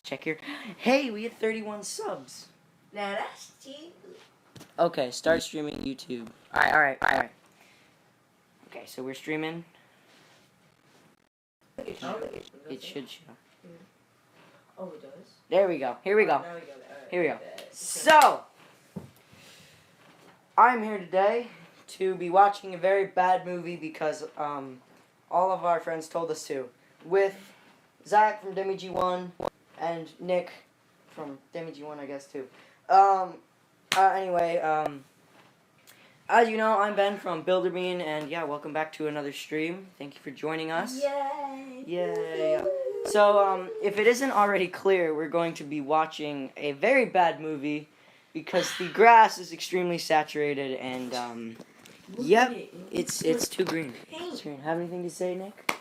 Check here. Hey, we had 31 subs. Now that's cheap. Okay, start streaming YouTube. Alright. Okay, so we're streaming. It should show. Oh, it does? There we go. Here we go. Now we got it. Here we go. So, I'm here today to be watching a very bad movie because all of our friends told us to. With Zach from Demi G1 and Nick from Demi G1, I guess, too. Anyway, as you know, I'm Ben from Builderbean, and yeah, welcome back to another stream. Thank you for joining us. Yay! Yay! So, if it isn't already clear, we're going to be watching a very bad movie because the grass is extremely saturated and, yep, it's too green. It's green. Have anything to say, Nick?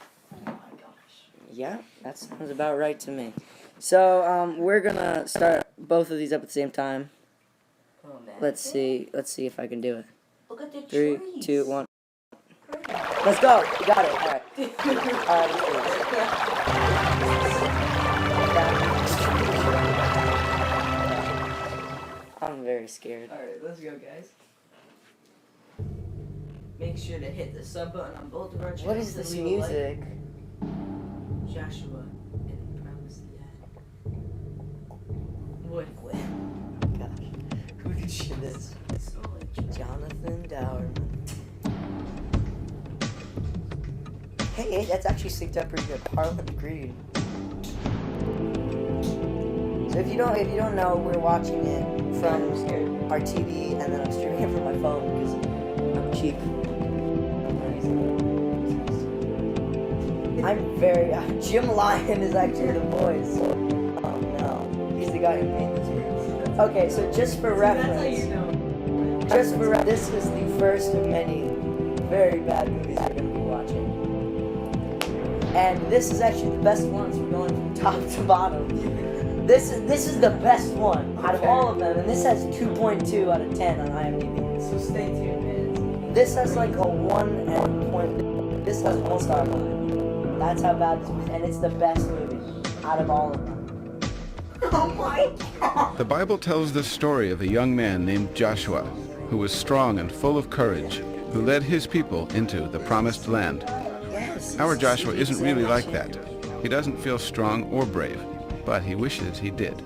Oh my gosh. Yeah, that sounds about right to me. So, we're gonna start both of these up at the same time. Oh, man. Let's see if I can do it. Look at the 3, trees. 2, 1. Let's go! You got it. Alright. I'm very scared. Alright, let's go, guys. Make sure to hit the sub button on both of our channels. What is this and leave a like. music? Joshua and Promise What? Gosh. Who did she this? So like Jonathan Dowerman. Hey, that's actually synced up pretty good. Harlan Green. So if you don't know, we're watching it from our TV, and then I'm streaming it from my phone because I'm cheap. I'm very Jim Lyon is actually the voice. Oh no, he's the guy who made this movie. Okay, so just for reference, this is the first of many very bad movies we're gonna be watching. And this is actually the best one, so we're going from top to bottom. This is the best one out of all of them, and this has 2.2 out of 10 on IMDb. So stay tuned, man. This has like a 1 and point. This has 1 star on it. That's how bad this movie is, and it's the best movie out of all of them. Oh my god! The Bible tells the story of a young man named Joshua, who was strong and full of courage, who led his people into the promised land. Yes. Our Joshua isn't really like that. He doesn't feel strong or brave, but he wishes he did.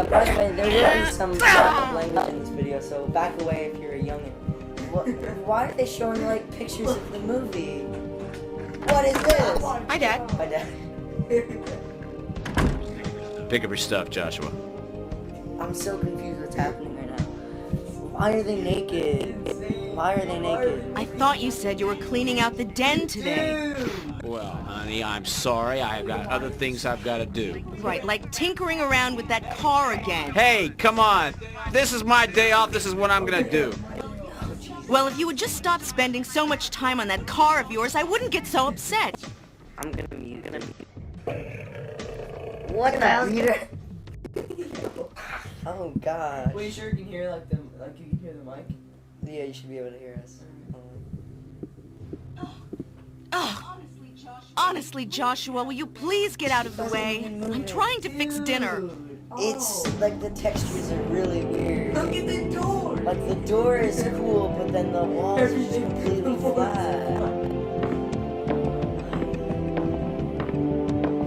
By the way, there will be some language in this video, so back away if you're a youngin'. Why are they showing like pictures of the movie? What is this? Hi, Dad. My dad. Pick up your stuff, Joshua. I'm so confused what's happening right now. Why are they naked? Why are they naked? I thought you said you were cleaning out the den today. Well, honey, I'm sorry. I've got other things I've got to do. Right, like tinkering around with that car again. Hey, come on. This is my day off. This is what I'm going to do. Well, if you would just stop spending so much time on that car of yours, I wouldn't get so upset. I'm gonna mute. What the hell? Oh god. Wait, sure you can hear like you can hear the mic? Yeah, you should be able to hear us. Ugh. Honestly, Joshua, will you please get out of the way? I'm trying to fix dinner. It's like the textures are really weird. Look at the door! Like the door is cool, but then the walls are just completely flat.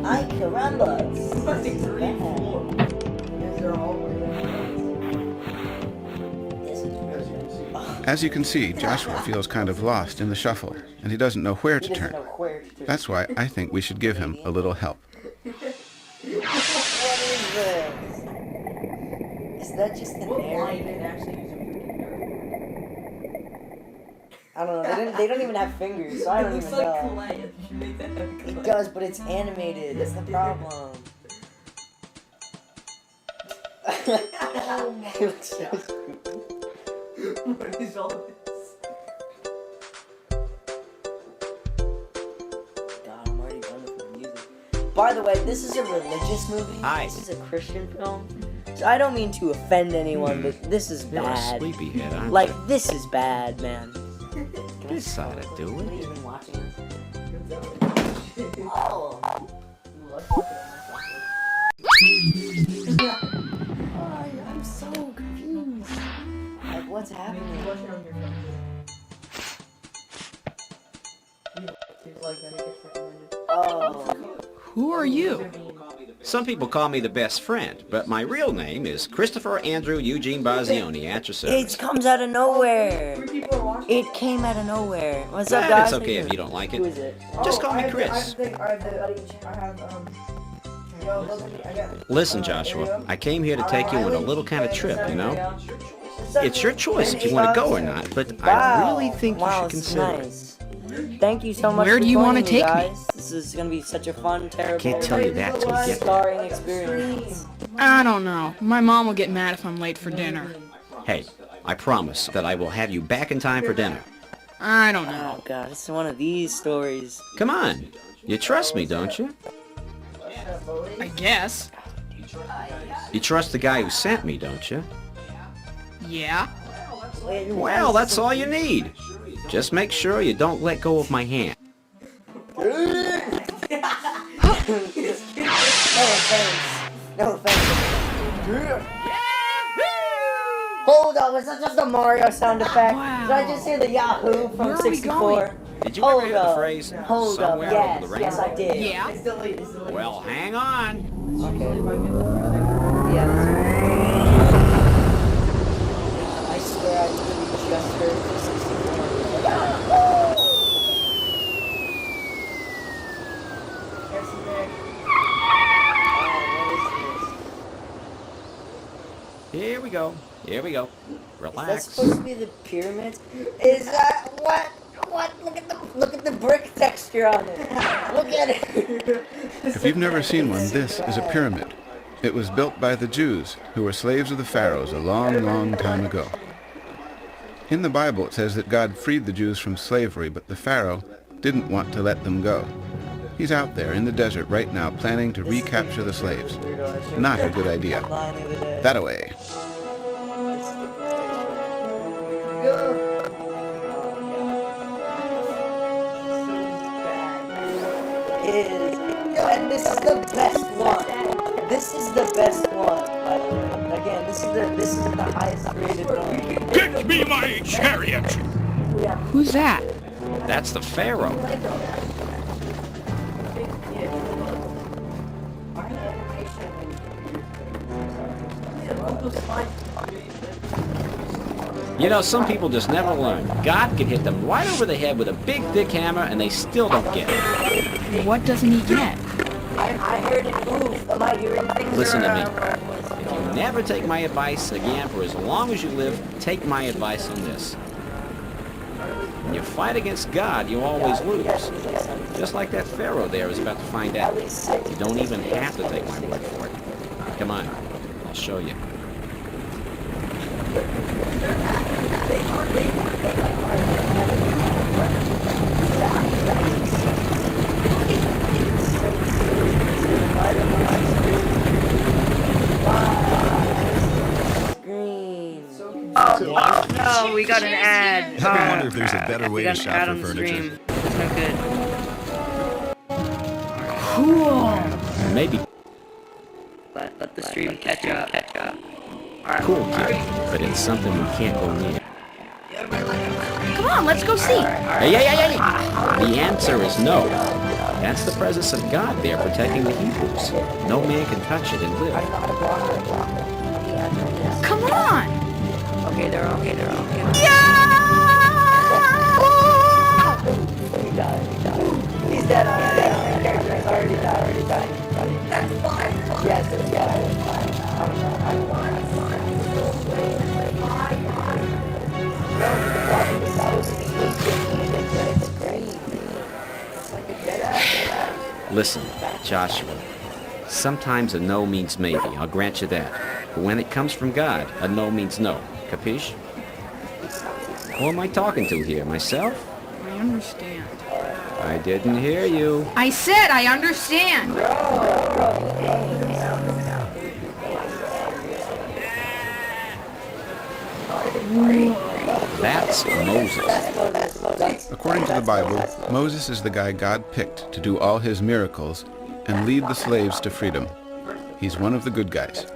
Ay caramba! It's like 3, 4. Is there all This is really As you can see, Joshua feels kind of lost in the shuffle, and he doesn't know where to He doesn't turn. know where to turn. That's why I think we should give him a little help. What is this? Is that just an What air? line did actually use I don't know. They don't even have fingers, so I don't It looks even like know. clay. You should make that have clay. It does, but it's animated. That's the problem. Oh my It looks so stupid. What is all this? God, I'm already done with the music. By the way, this is a religious movie. Hi. This is a Christian film. So I don't mean to offend anyone, but this is You're a bad. sleepyhead, aren't Like, you? this is bad, man. This ought to do Have it. you been watching this? Oh. I'm so confused. Like, what's happening? Oh. Who are you? Some people call me the best friend, but my real name is Christopher Andrew Eugene Bazioni, at your It service. comes out of nowhere. It came out of nowhere. What's up, guys? It's okay if you don't like Who it. is it? Just call me Chris. Listen, Joshua, I came here to take you on a little kind of trip, you know? It's your choice if you want to go or not, but I really think you Wow, should it's consider it. nice. Thank you so much. Where for do you joining wanna take me? guys. This is gonna be such a fun, terrible, Can't tell you that till you get there. scarring experience. I don't know. My mom will get mad if I'm late for dinner. Hey, I promise that I will have you back in time for dinner. I don't know. Oh god, it's one of these stories. Come on. You trust me, don't you? I guess. You trust the guy who sent me, don't you? Yeah. Well, that's all you need. Just make sure you don't let go of my hand. No offense. No offense. Hold up, was that just a Mario sound effect? Wow. Did I just hear the Yahoo from Where are we 64? Did you ever Hold hear the up. phrase, Hold up, somewhere yes, over the yes I rainbow? did. Yeah. Well, hang on. Okay. Yeah, I swear I literally just heard the 64. Yahoo! Here we go. Here we go. Is that Relax. supposed to be the pyramids? Is that what? What? Look at the brick texture on it. Look at it. If you've never seen one, this is a pyramid. It was built by the Jews, who were slaves of the pharaohs a long, long time ago. In the Bible, it says that God freed the Jews from slavery, but the Pharaoh didn't want to let them go. He's out there in the desert right now planning to recapture the slaves. Not a good idea. That away. And this is the best one. This is the best one. By the way. Again, this is the highest rated one. Get me my chariot! Who's that? That's the Pharaoh. You know, some people just never learn. God can hit them right over the head with a big, thick hammer, and they still don't get it. What doesn't he get? I heard it move. Am I hearing things? Listen to me. If you never take my advice again for as long as you live, take my advice on this. When you fight against God, you always lose. Just like that Pharaoh there is about to find out. You don't even have to take my word for it. Come on, I'll show you. Green. No, we got an ad. I wonder if there's a better way We to got an shop ad for on the furniture. stream. It's no good. Cool. Maybe Let the stream catch up. Alright. cool, kid, but it's something we can't go near. Come on, let's go see. Hey, hey, hey, hey! The answer is no. That's the presence of God there protecting the Hebrews. No man can touch it and live. Come on. Okay, they're okay. He's dead. Our character is already died. That's fine. Yes, it's Listen, Joshua, sometimes a no means maybe, I'll grant you that. But when it comes from God, a no means no. Capiche? Who am I talking to here, myself? I understand. I didn't hear you. I said I understand. That's Moses. That's According to the Bible, Moses is the guy God picked to do all his miracles and lead the slaves to freedom. He's one of the good guys.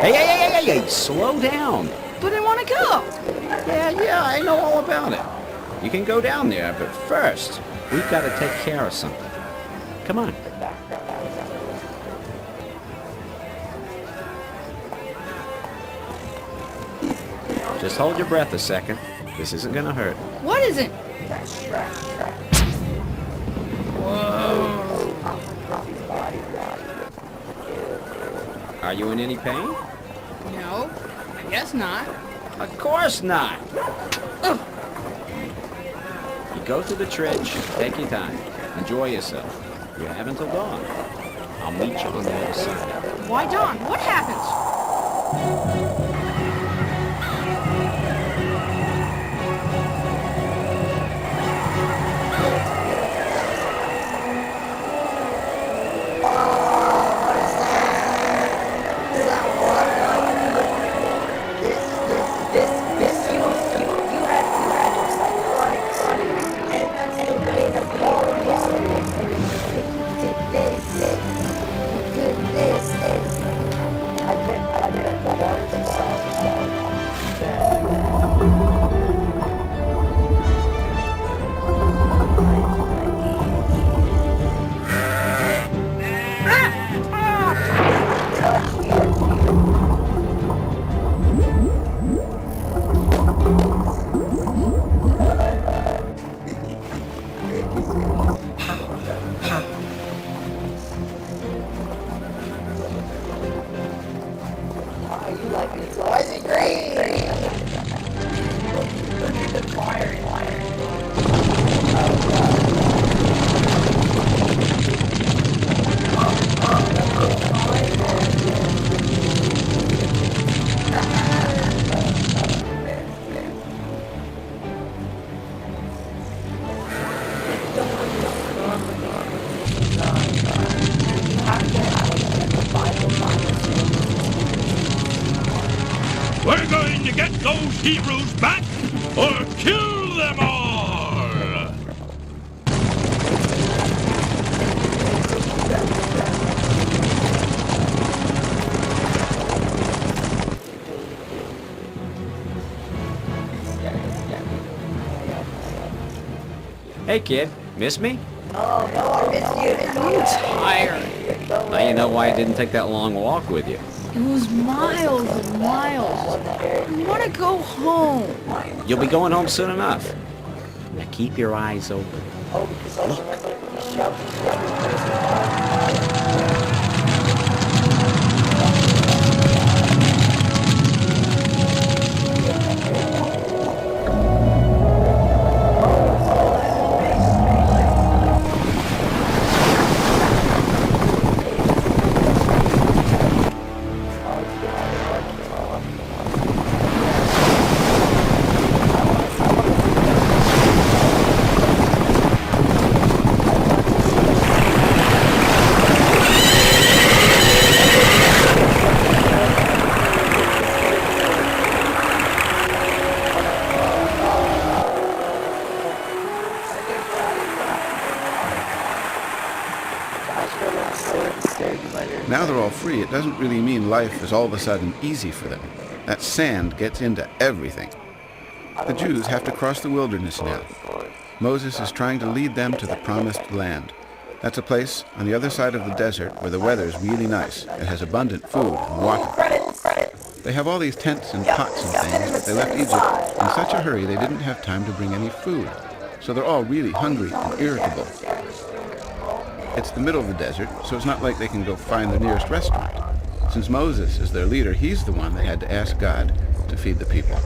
Hey, slow down. But I want to go. Yeah, I know all about it. You can go down there, but first, we've got to take care of something. Come on. Just hold your breath a second. This isn't gonna hurt. What is it? Are you in any pain? No, I guess not. Of course not. Ugh. You go through the trench, take your time. Enjoy yourself. You have until dawn. I'll meet you on the other side. Why, Don? What happens? We're going to get those Hebrews back or kill them all! Hey, kid. Miss me? I'm tired. Now you know why I didn't take that long walk with you. It was miles and miles. I want to go home. You'll be going home soon enough. Now keep your eyes open. Now they're all free, it doesn't really mean life is all of a sudden easy for them. That sand gets into everything. The Jews have to cross the wilderness now. Moses is trying to lead them to the promised land. That's a place on the other side of the desert where the weather's really nice. It has abundant food and water. They have all these tents and pots and things, but they left Egypt in such a hurry they didn't have time to bring any food. So they're all really hungry and irritable. It's the middle of the desert, so it's not like they can go find the nearest restaurant. Since Moses is their leader, he's the one that had to ask God to feed the people.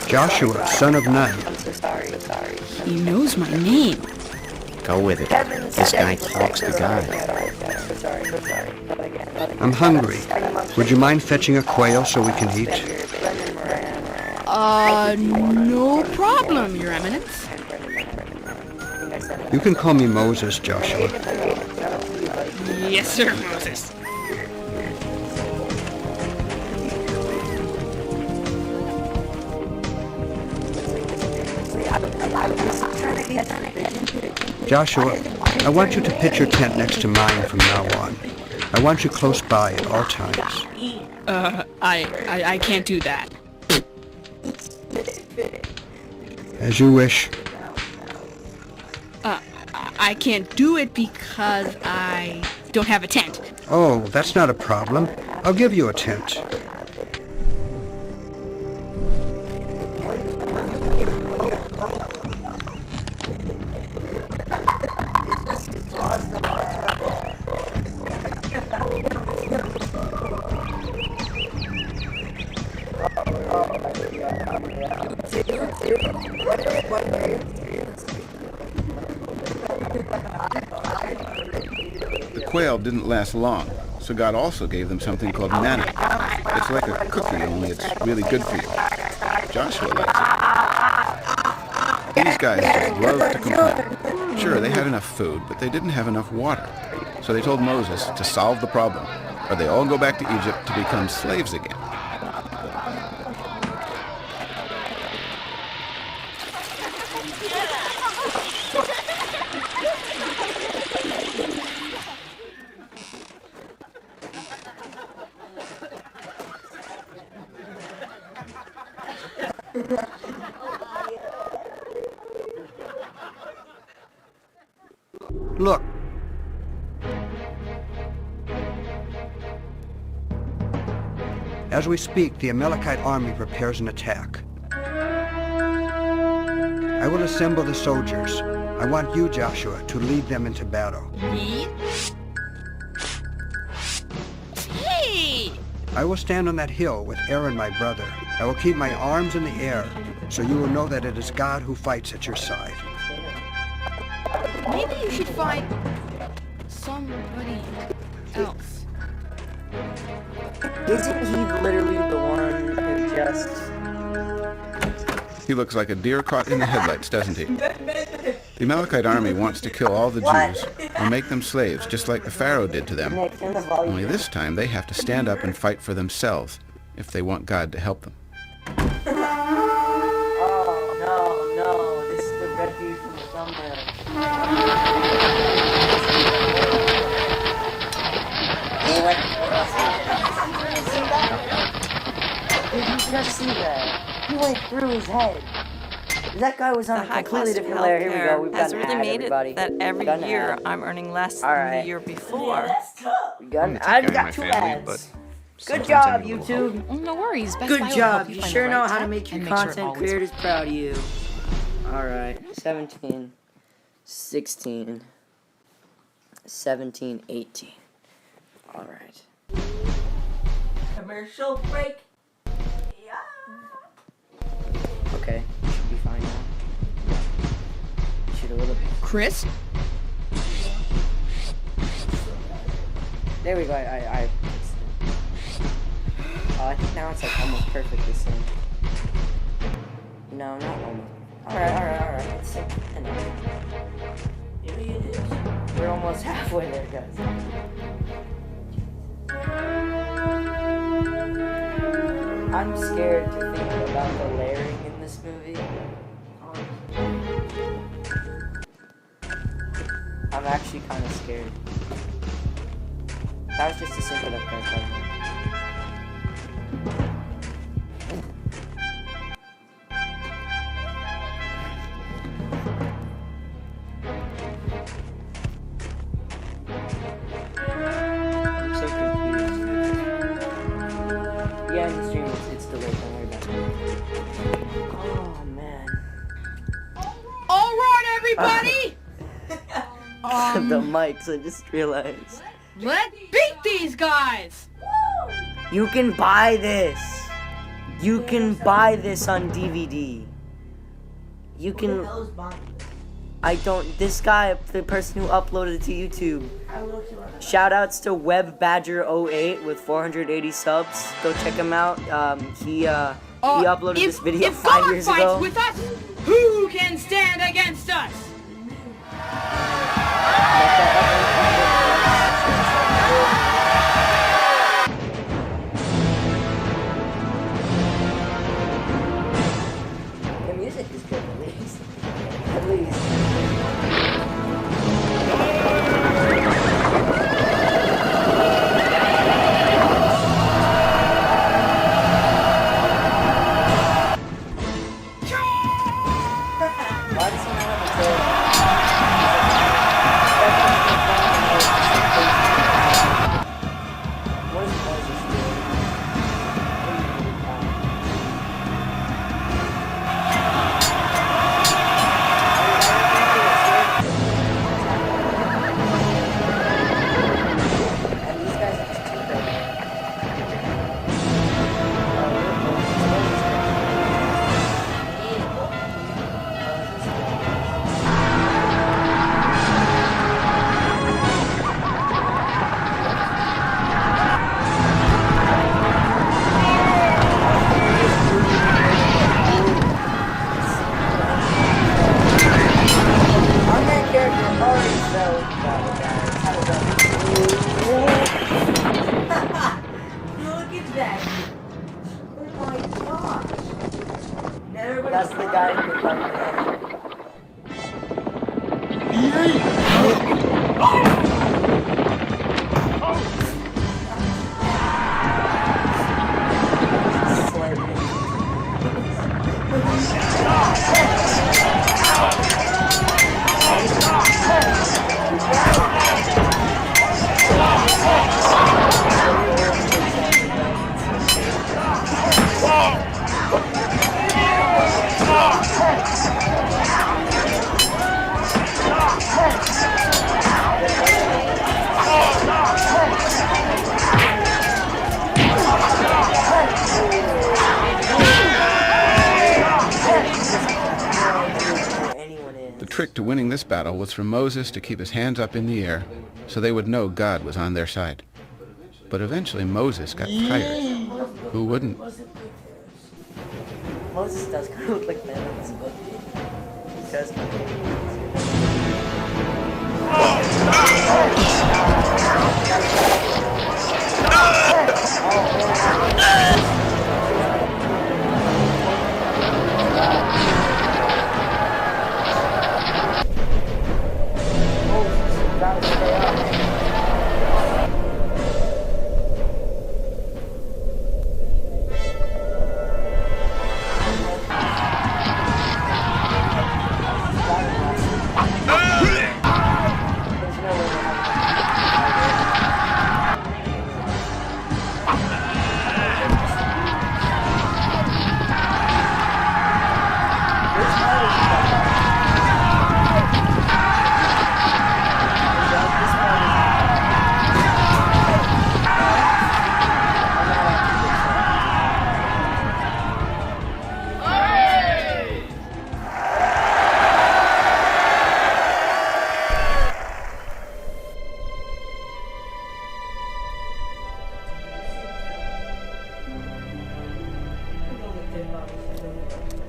Joshua, son of Nun. I'm so sorry. He knows my name. Go with it. This guy talks to God. I'm hungry. Would you mind fetching a quail so we can eat? No problem, Your Eminence. You can call me Moses, Joshua. Yes, sir, Moses. Joshua, I want you to pitch your tent next to mine from now on. I want you close by at all times. I can't do that. As you wish. I can't do it because I don't have a tent. Oh, that's not a problem. I'll give you a tent. The quail didn't last long, so God also gave them something called manna. It's like a cookie, only it's really good for you. Joshua likes it. These guys just love to complain. Sure, they had enough food, but they didn't have enough water. So they told Moses to solve the problem, or they all go back to Egypt to become slaves again. Look. As we speak, the Amalekite army prepares an attack. I will assemble the soldiers. I want you, Joshua, to lead them into battle. Me? Hey! I will stand on that hill with Aaron, my brother. I will keep my arms in the air, so you will know that it is God who fights at your side. Maybe you should find somebody else. Isn't he literally the one who just... He looks like a deer caught in the headlights, doesn't he? The Amalekite army wants to kill all the Jews or make them slaves, just like the Pharaoh did to them. Only this time they have to stand up and fight for themselves if they want God to help them. Oh, no, this is the red dude from the thumbnail. Did you just see that? He went through his head. That guy was on a completely different layer. Here we go. We've got an ad, everybody. That every year I'm earning less than the year before. We got an ad. We got two ads. Good job, YouTube. No worries. Best Buy Good will job. help You find sure the know right how to tech make your and make sure it content. always Creators proud of you. Alright. 17. 16. 17, 18. Alright. Commercial break. Okay. Should be fine now. Should a little bit. Chris? There we go. I think now it's like almost perfectly synced. No, not almost. Alright. It's synced enough. We're almost halfway there, guys. I'm scared to think about the layering in this movie. I'm actually kind of scared. That was just to sync it up, guys. By the way. I'm so confused. Yeah, in the stream it's delayed. Don't worry about it. Oh man. All right, everybody! The mics, I just realized. Let's beat these guys! You can buy this. You can buy this on DVD. You can. I don't. This guy, the person who uploaded it to YouTube. Shoutouts to WebBadger08 with 480 subs. Go check him out. He uploaded this video 5 years ago. With us, who can stand against us? The music is good, at least. At least. That's the guy who did The trick to winning this battle was for Moses to keep his hands up in the air so they would know God was on their side. But eventually Moses got tired. Who wouldn't? Moses does kind of look like that in this book. He does.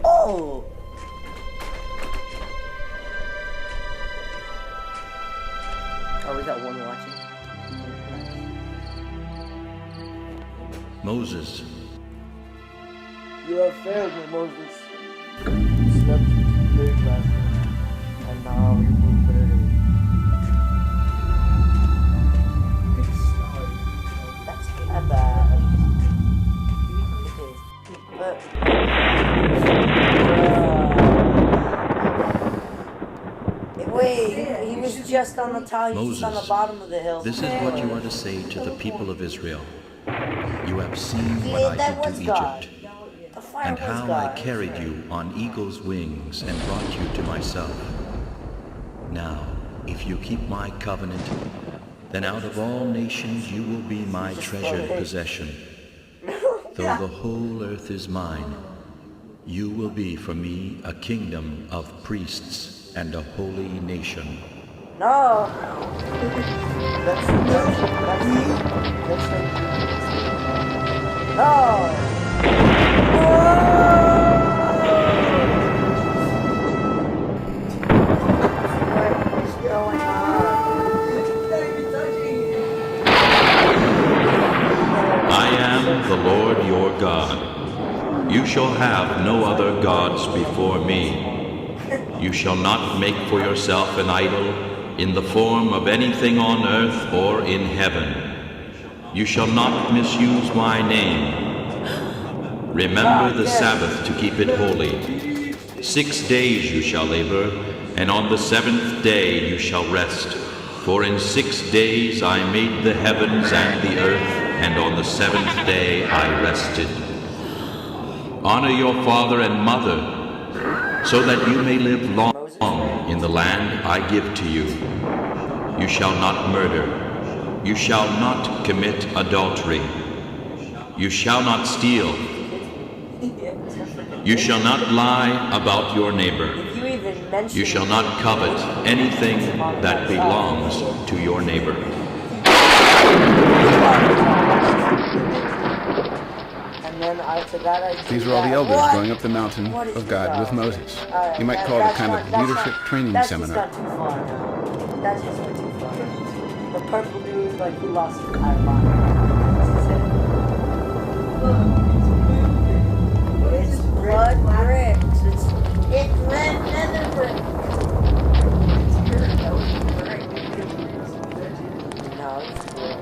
Oh! Oh, we got one watching. Moses. You have failed me, Moses. You slept too big last night, and now you will fail. Good start. That's not bad. Wait, he was just on the top. He's on the bottom of the hill. This is what you are to say to the people of Israel. You have seen what I did to Egypt, and how I carried you on eagle's wings and brought you to myself. Now, if you keep my covenant, then out of all nations you will be my treasured possession. though the whole earth is mine, you will be for me a kingdom of priests and a holy nation. No! That's no! What is going on? I am the Lord your God. You shall have no other gods before me. You shall not make for yourself an idol in the form of anything on earth or in heaven. You shall not misuse my name. Remember the Sabbath to keep it holy. 6 days you shall labor, and on the 7th day you shall rest. For in 6 days I made the heavens and the earth, and on the 7th day I rested. Honor your father and mother, so that you may live long in the land I give to you. You shall not murder. You shall not commit adultery. You shall not steal. You shall not lie about your neighbor. You shall not covet anything that belongs to your neighbor. These were all the elders going up the mountain of God with Moses. You might call it a kind of leadership training seminar. That's just way too far. The purple dude, like, he lost his entire mind. It's blood bricks. It's red nether brick. No, it's blue.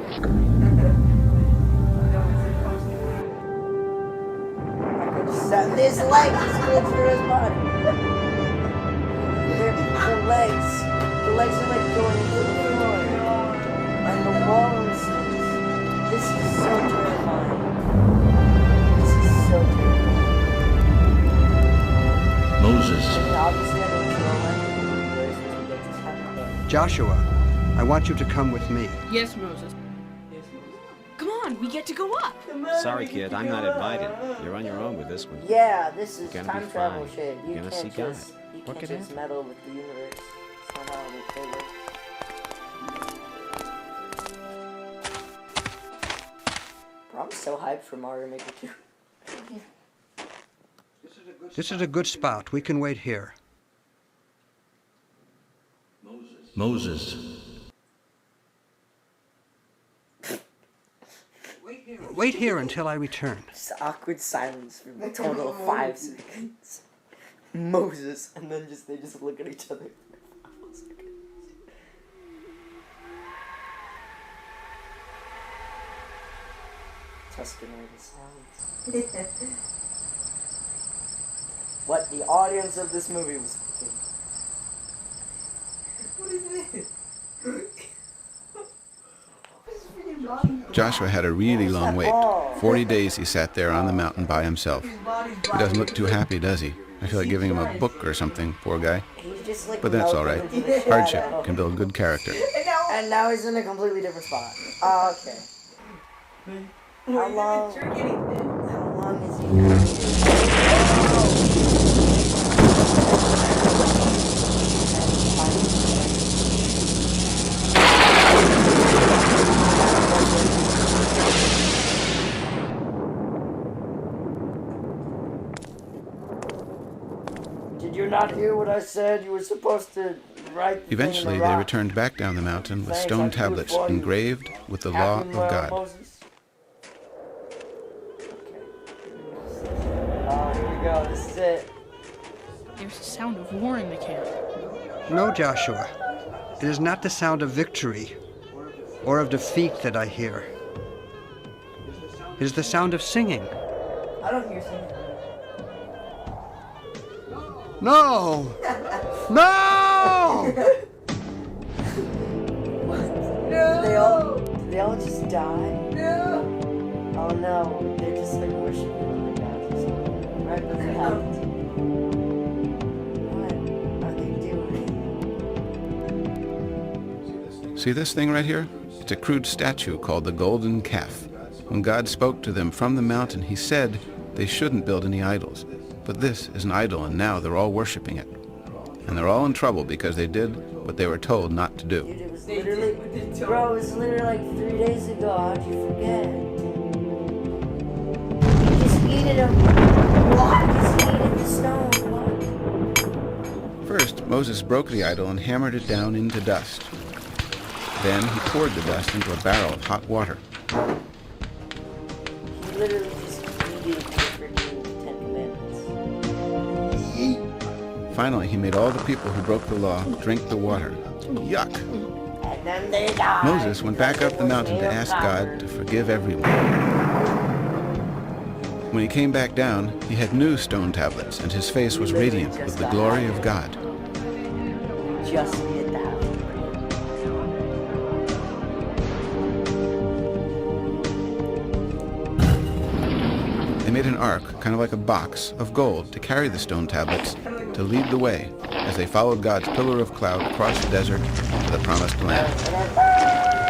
His legs is good for his body. Their legs. The legs are like going into the floor. And the walruses. This is so terrifying. This is so terrifying. Moses. I mean, obviously I don't know where's to get this happening. Joshua, I want you to come with me. Yes, Moses. Come on, we get to go up. Sorry, kid, I'm not invited. You're on your own with this one. Yeah, this is You're gonna time be travel fine. shit. You You're gonna can't see God. just, you What can't could just happen? meddle with the universe. It's not how they play it. Bro, I'm so hyped for Mario Maker 2. This is a good spot. We can wait here. Moses. Wait here until I return. Just awkward silence for a total of 5 seconds. Moses, and then they just look at each other. Tuscanated sounds. What the audience of this movie was thinking. What is this? Joshua had a really long wait. 40 days he sat there on the mountain by himself. He doesn't look too happy, does he? I feel like giving him a book or something, poor guy. But that's all right. Hardship can build good character. And now he's in a completely different spot. Oh, okay. How long is he? Did you not hear what I said? You were supposed to write. Eventually, they returned back down the mountain with stone tablets engraved with the law of God. Oh, here we go. This is it. There's a sound of war in the camp. No, Joshua. It is not the sound of victory or of defeat that I hear. It is the sound of singing. I don't hear singing. No! No! Did they all just die? No! Oh no, they're just like worshiping other gods or something. Right, that's what happens. What are they doing? See this thing right here? It's a crude statue called the Golden Calf. When God spoke to them from the mountain, he said they shouldn't build any idols. But this is an idol, and now they're all worshiping it. And they're all in trouble because they did what they were told not to do. Dude, it was literally, bro, it was literally like 3 days ago. How'd you forget? You just needed a block. You just needed the stone. What? First, Moses broke the idol and hammered it down into dust. Then he poured the dust into a barrel of hot water. He literally just needed the freaking 10 Commandments. Finally, he made all the people who broke the law drink the water. Yuck! And then they died. Moses went back up the mountain to ask God to forgive everyone. When he came back down, he had new stone tablets, and his face was radiant with the glory of God. Just needed that. They made an ark, kind of like a box, of gold to carry the stone tablets to lead the way as they followed God's pillar of cloud across the desert to the promised land.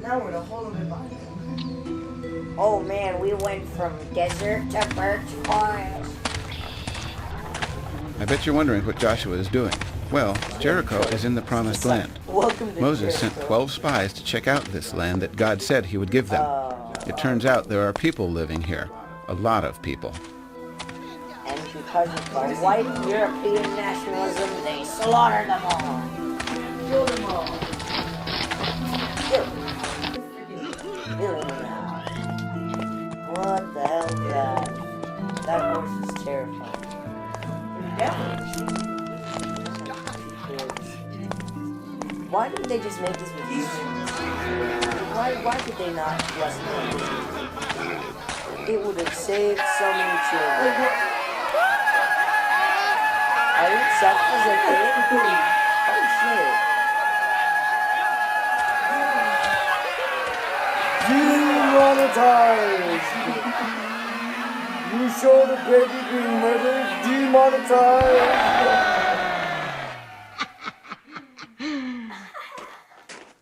Now we're in a whole other body. Oh man, we went from desert to birch forest. I bet you're wondering what Joshua is doing. Well, Jericho is in the promised land. Moses sent 12 spies to check out this land that God said he would give them. It turns out there are people living here. A lot of people. And because of the white European nationalism, they slaughtered them all. Kill them all. Kill them all. What the hell is that? That horse is terrifying. Why didn't they just make this with YouTube? Why did they not just make this with YouTube? It would have saved so many children. Are you Seth was a kid? Oh shit. Demonetized! You show the baby being murdered, demonetized!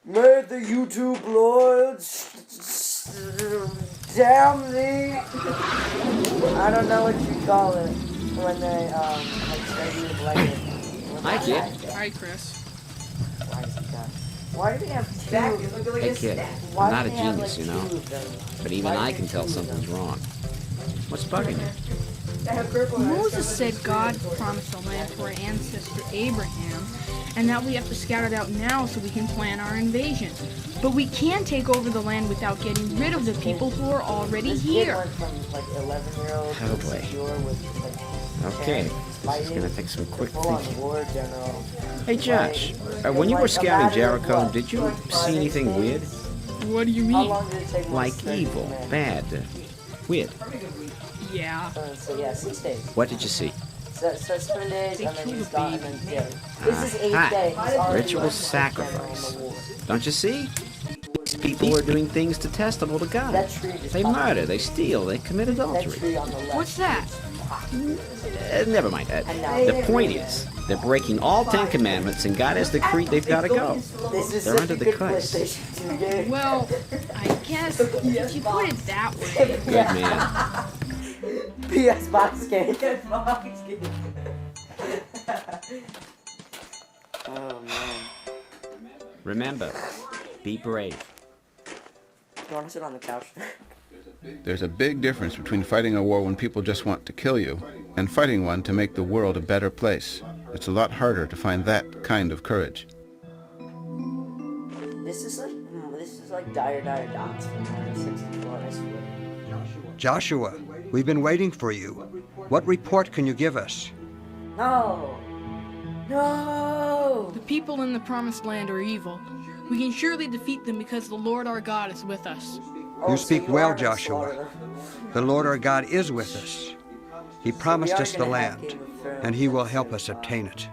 May the YouTube lords damn thee! I don't know what you call it when they like start using like it. Hi, kid. Hi, Chris. Why is he done? Why do we have two? Hey, kid. Why I'm not do a they have, genius, like, you know. two of them? But even Why do I they can have tell two of something's them? wrong. What's bugging you? Moses said God promised the land to our ancestor Abraham, and that we have to scout it out now so we can plan our invasion. But we can't take over the land without getting rid of the people who are already This kid here. went from like 11-year-old Oh, boy. insecure with like Okay, parents this is fighting gonna take some quick full-on thinking. war general. Hey, Josh, when you were scouting Jericho, did you see anything weird? What do you How mean? long did it take? Like evil, bad, weird. Yeah. So yeah, 6 days. What did you see? So 7 days, They and then killed he's a gone. And baby. then yeah, this is 8th Aha. day. He's already Ritual like sacrifice. on the war. Don't you see? These people are doing things detestable to God. That tree just They popped. murder, they steal, they commit That adultery. tree on the left. What's that? Never mind. The point is, they're breaking all 10 commandments, and God has decreed they've got to go. This is They're such under a the good curse. PlayStation 2 game. Well, I guess if you put it that way. Good man. PS box game. Oh man. Remember, be brave. You want to sit on the couch? There's a big difference between fighting a war when people just want to kill you and fighting one to make the world a better place. It's a lot harder to find that kind of courage. This is like dire dots from Mario 64, I swear. Joshua, we've been waiting for you. What report can you give us? No! No! The people in the promised land are evil. We can surely defeat them because the Lord our God is with us. Oh, You so speak you well, are gonna Joshua. slaughter The Lord our God is with us. He promised are us the gonna have land, Game of Thrones. and he will help us obtain it.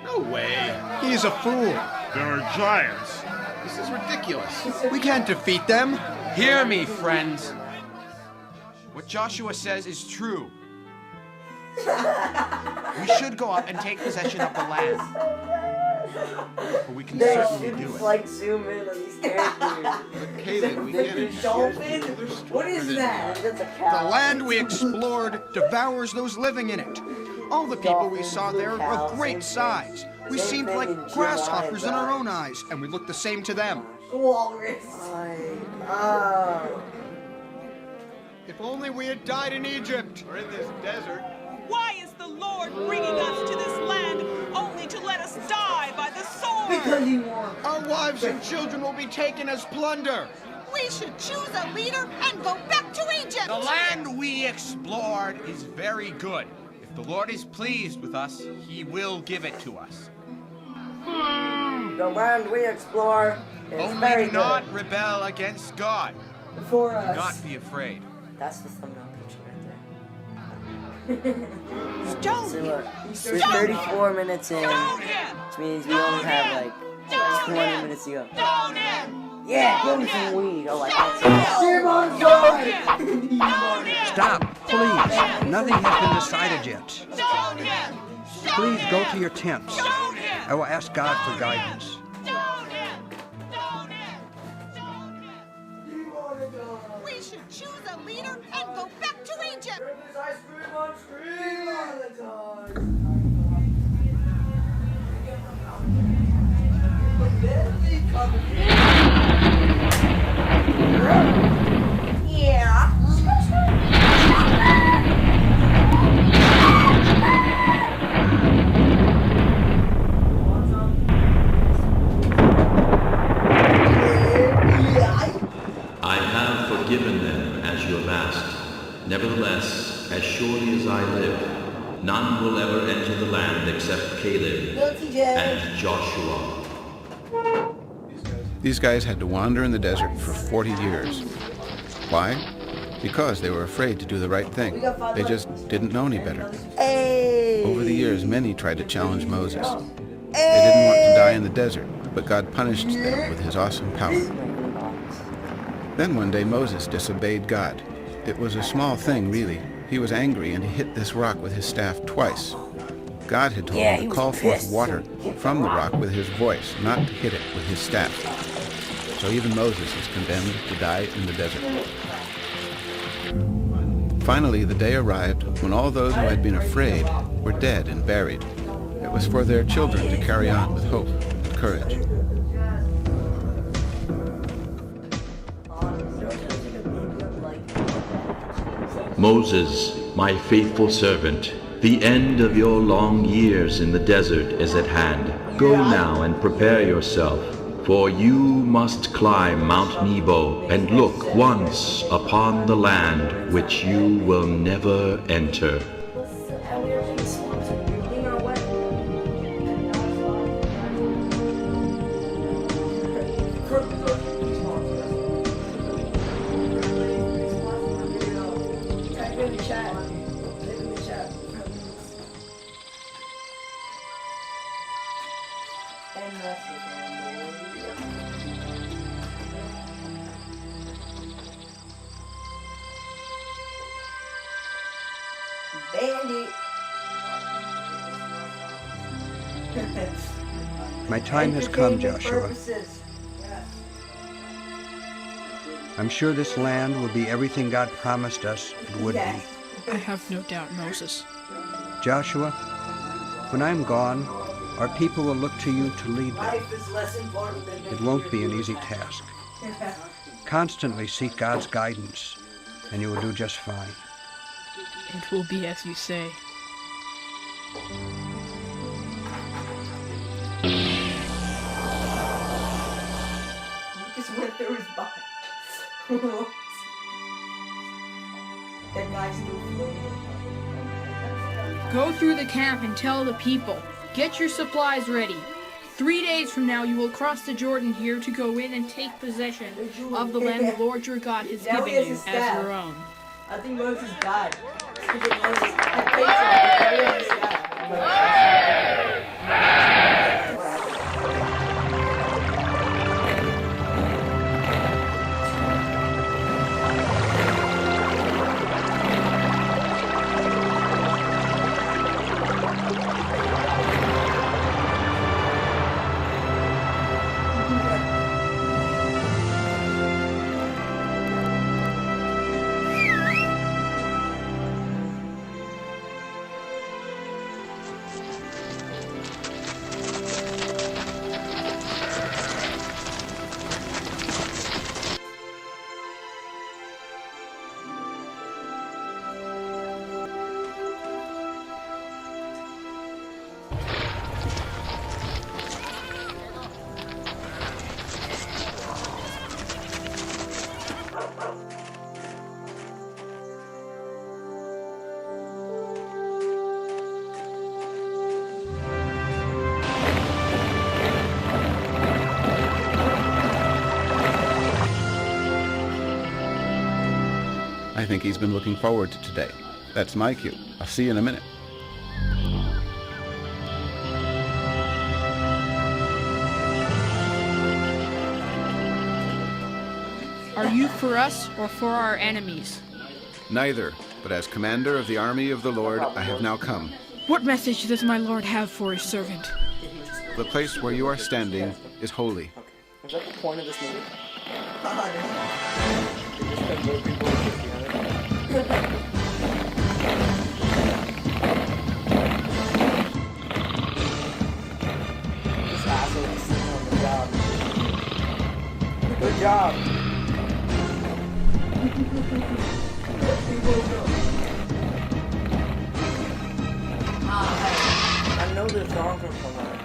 No way. He's a fool. There are giants. This is ridiculous. We can't defeat them. Hear me, friends. What Joshua says is true. We should go up and take possession of the land. But we can They certainly should do it. like zoom in on these characters. Caleb, we can't. Dolphin? What is that? That's a cow. The land we explored devours those living in it. All the people we saw there were of great size. We Same seemed thing like in July, grasshoppers in our but- own eyes, and we looked the same to them. Walrus. If only we had died in Egypt. Or in this desert. Why is the Lord bringing us to this land only to let us die by the sword? Because he wants. Our wives and children will be taken as plunder. We should choose a leader and go back to Egypt. The land we explored is very good. If the Lord is pleased with us, he will give it to us. The land we explore is Only very do not good. rebel against God. For Do us. not be afraid. That's the thumbnail picture right there. Stone So him. look, we're 34 minutes in, which means we only have like 20 minutes to go. Yeah, give me some weed. Oh, I can't see. Stop, please. Nothing has been decided yet. Please go to your tents. I will ask God for guidance. We should choose a leader and go back to Egypt. Yeah. I have forgiven them as you have asked. Nevertheless, as surely as I live, none will ever enter the land except Caleb and Joshua. These guys had to wander in the desert for 40 years. Why? Because they were afraid to do the right thing. They just didn't know any better. Over the years, many tried to challenge Moses. They didn't want to die in the desert, but God punished them with his awesome power. Then one day Moses disobeyed God. It was a small thing, really. He was angry and he hit this rock with his staff twice. God had told him to call forth water from the rock with his voice, not to hit it with his staff. So even Moses is condemned to die in the desert. Finally, the day arrived when all those who had been afraid were dead and buried. It was for their children to carry on with hope and courage. Moses, my faithful servant, the end of your long years in the desert is at hand. Go now and prepare yourself, for you must climb Mount Nebo and look once upon the land which you will never enter. Bandit. My time has come, Joshua. I'm sure this land will be everything God promised us it would be. I have no doubt, Moses. Joshua, when I'm gone, our people will look to you to lead them. Life is less important than It won't be an easy task. Constantly seek God's guidance, and you will do just fine. It will be as you say. Just went through his body. That guy's still floating. Go through the camp and tell the people, get your supplies ready. 3 days from now, you will cross the Jordan here to go in and take possession of the land the Lord your God has Now given he has you his as staff. your own. I think Moses died. I think Moses I think he's been looking forward to today. That's my cue. I'll see you in a minute. Are you for us or for our enemies? Neither, but as commander of the army of the Lord, I have now come. What message does my Lord have for his servant? The place where you are standing is holy. Is that the point of this movie? This asshole is sitting on the job. Good job. I know this song from somewhere.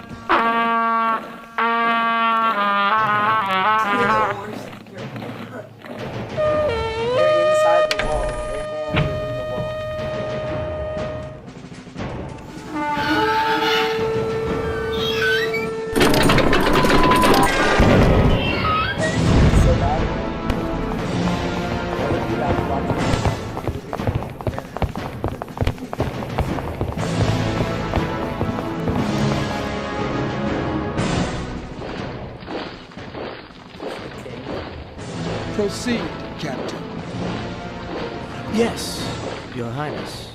They're inside the wall. Their hand is in the wall. So bad. That would be bad to watch. Proceed, Captain. Yes, Your Highness.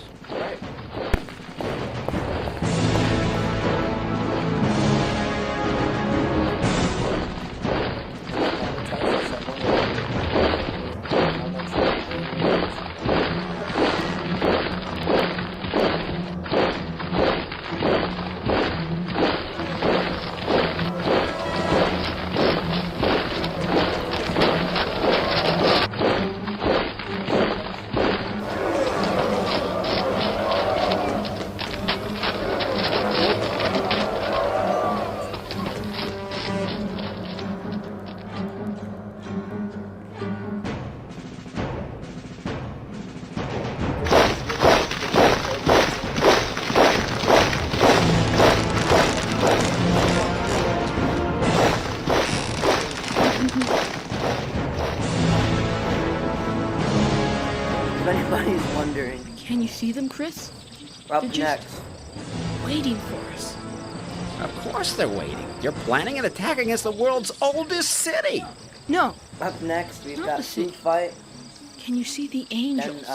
If anybody's wondering. Can you see them, Chris? Up They're just next. waiting for us. Of course they're waiting. You're planning an attack against the world's oldest city. No. Up next, we've Not got the city. Food Fight, Can you see the then angels?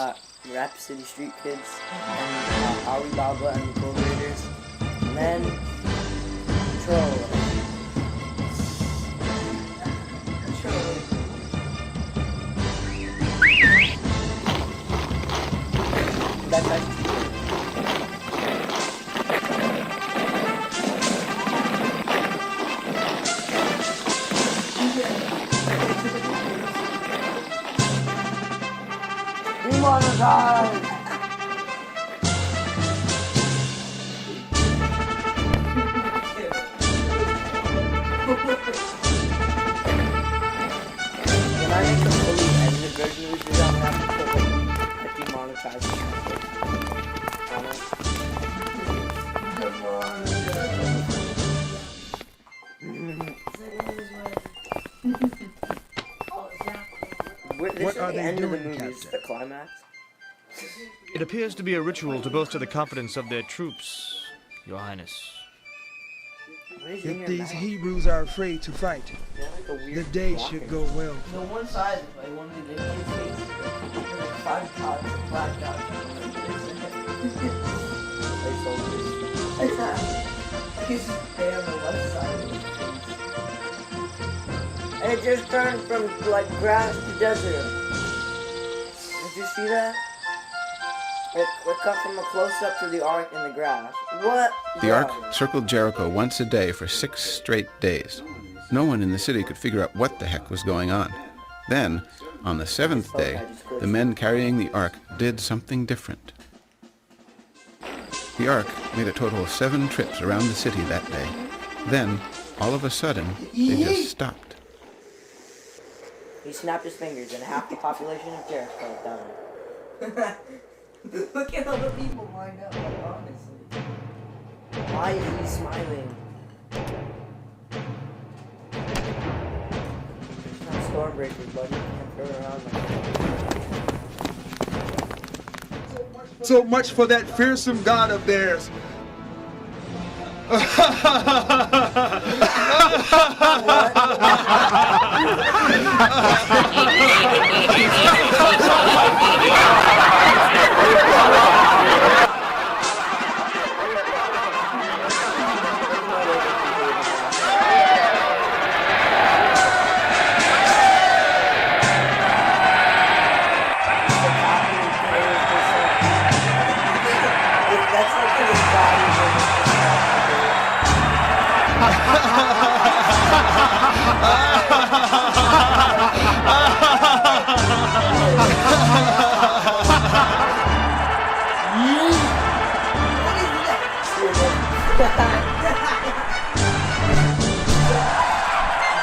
Rap City Street Kids, and Alibaba and the Gold Raiders, and then Troll. That's actually demonetized! When I make the fully edited version of this video, I'm gonna have to put like a demonetized on it. This What is are the they end of the doing, movie, it's the climax. It appears to be a ritual to boast of the confidence of their troops, Your Highness. What is in If your these mouth? Hebrews are afraid to fight, They're like a the weird day walking. should go well. No one side is like one of the different states. Like 5 cops, black cops. He's stay on the left side. And it just turned from like grass to desert. Did you see that? It cut from a close-up to the ark in the grass. What? The ark circled Jericho once a day for 6 straight days. No one in the city could figure out what the heck was going on. Then, on the 7th day, the men carrying the ark did something different. The ark made a total of 7 trips around the city that day. Then, all of a sudden, they just stopped. He snapped his fingers and half the population of Jericho died. Look at all the people lined up, like, honestly. Why is he smiling? It's not Stormbreaker, buddy. You can't throw it around like that. So much for that fearsome God of theirs.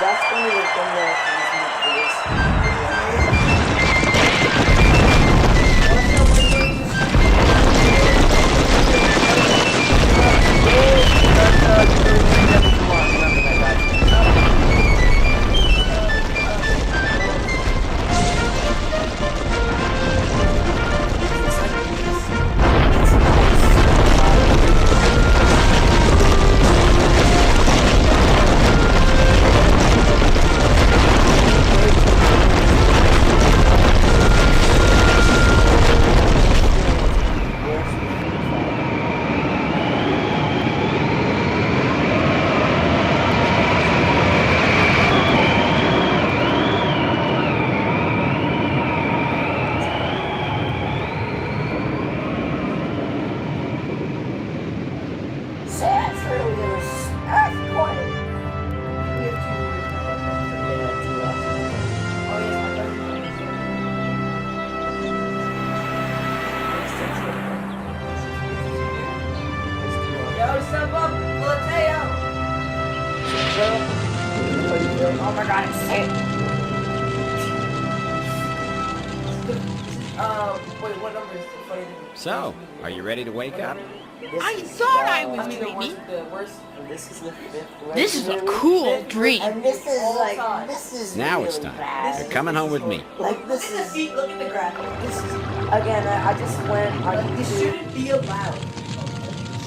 That's only the thing that Oh my god, it's sick. Wait, what number is it? So, are you ready to wake up? I thought I was dreaming. This is the fifth. This is a cool dream. And this is like, this is Now really it's time. bad. You're coming home with me. Like this is. Look at the graphic. This is again. I just went on This YouTube. shouldn't be allowed. It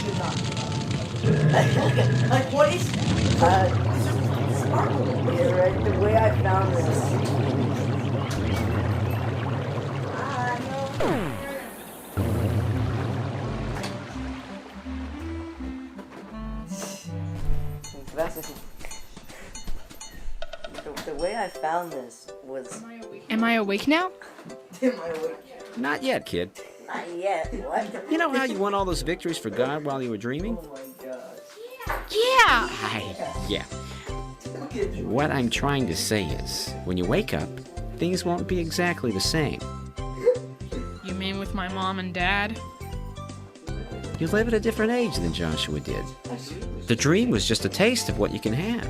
should not be allowed. Like, what is sparkle? Yeah, right. The way I found this. The way I found this was. Am I awake now? Am I awake? Not yet, kid. Not yet. What? You know how you won all those victories for God while you were dreaming? Yeah. Yeah. What I'm trying to say is, when you wake up, things won't be exactly the same. You mean with my mom and dad? You live at a different age than Joshua did. The dream was just a taste of what you can have.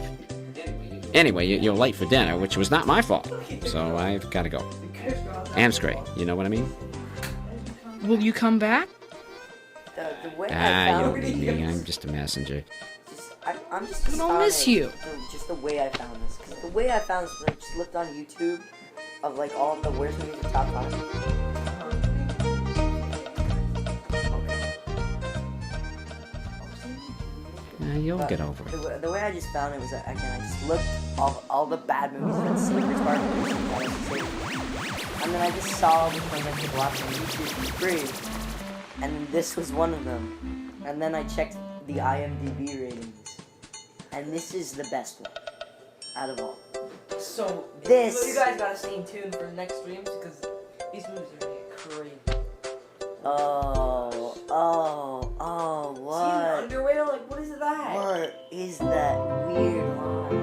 Anyway, you're late for dinner, which was not my fault, so I've got to go. Amscray, you know what I mean? Will you come back? The way I You found don't need me. I'm just a messenger. I'm just I don't miss you. Just the way I found this. Because the way I found this was I just looked on YouTube of like all the worst movies of top 5. You'll get over it. The way I just found it was that, again, I just looked all the bad movies that Secret Spark and then I just saw all the things I could watch on YouTube for free. And this was one of them. And then I checked the IMDb ratings. And this is the best one out of all. So you guys gotta stay tuned for the next streams because these movies are gonna get crazy. What? See the underwear? Like, what is that? What is that weird line?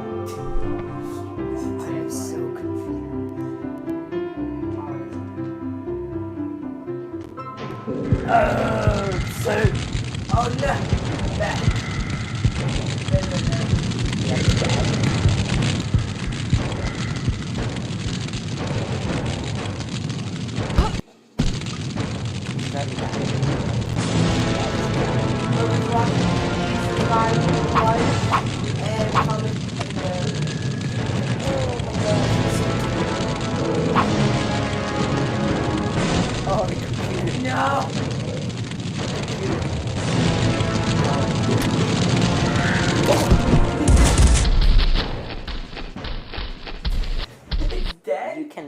I am so confused. Oh no! Back. Oh, the computer. No!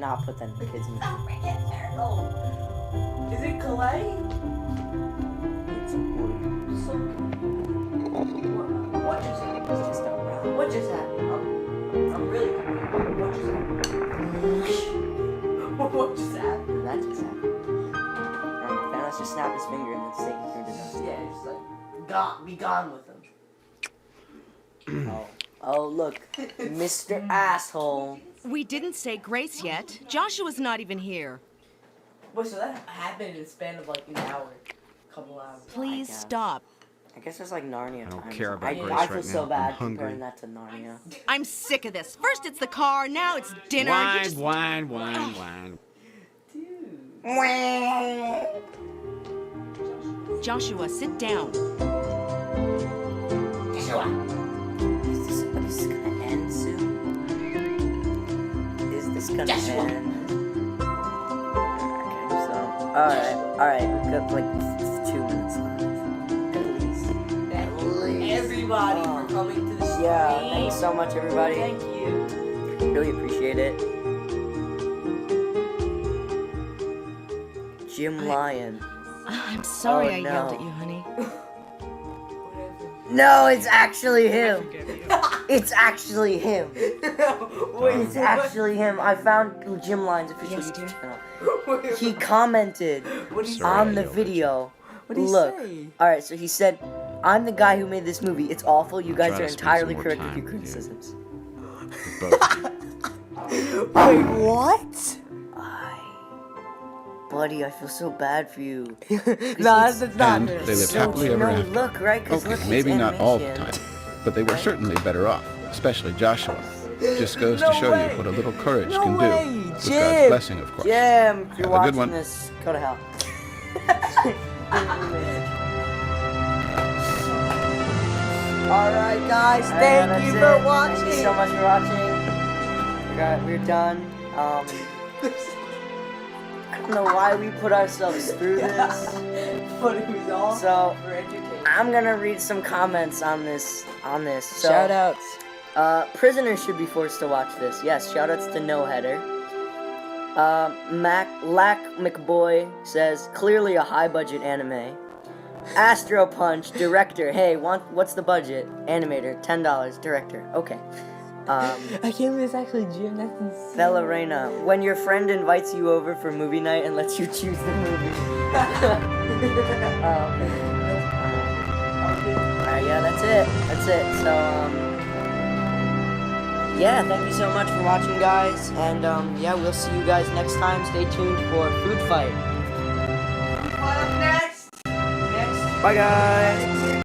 cannot put that in the kids' movie. Is it clay? It's wood. What just happened? It's just a round. What just happened? I'm really confused. What just happened? What just happened? That just happened. Thanos just snapped his finger and then Satan threw the dust. Yeah, just like, be gone with him. Oh, look. Mr. Asshole. We didn't say grace yet. Joshua's not even here. Wait, so that happened in the span of like an hour? Couple hours. Please stop. I guess there's like Narnia. I don't times. care about Grace I feel right so now. bad I'm hungry. comparing that to Narnia. I'm sick of this. First it's the car, now it's dinner. Wine. Joshua, sit down. Joshua. Is this gonna end soon? Is this gonna end? Okay, so alright, we've got like 2 minutes left. At least. Everybody for coming to the stream. Yeah, thanks so much, everybody. Thank you. Really appreciate it. Jim Lyon. I'm sorry I no. yelled at you, honey. No, it's actually him. It's actually him. It's actually him. I found Jim Lyon's official YouTube channel. He commented on the video. Look, alright, so he said, I'm the guy who made this movie. It's awful. You guys are entirely correct with your criticisms. Wait, what? Buddy, I feel so bad for you. That's not And they lived happily ever after. Look, right? Okay, Look, maybe not all the animation. time, but they were certainly better off, especially Joshua. Just goes to show you what a little courage can do, with God's blessing, of course. Jim, if you're Have a good watching one. this, go to hell. Alright, guys, thank you for watching. Thank you so much for watching. We're done. I don't know why we put ourselves through this. But it was all So, for entertainment. I'm gonna read some comments on this. So, Shoutouts. Prisoners should be forced to watch this. Yes, shoutouts to No Header. Lack McBoy says, clearly a high-budget anime. Astro Punch, director, hey, what's the budget? Animator, $10, director, okay. I can't believe it's actually Jim, that's insane. Bella Reina, when your friend invites you over for movie night and lets you choose the movie. Yeah, that's it. So, yeah, thank you so much for watching, guys. And, yeah, we'll see you guys next time. Stay tuned for Food Fight. Next. Bye, guys.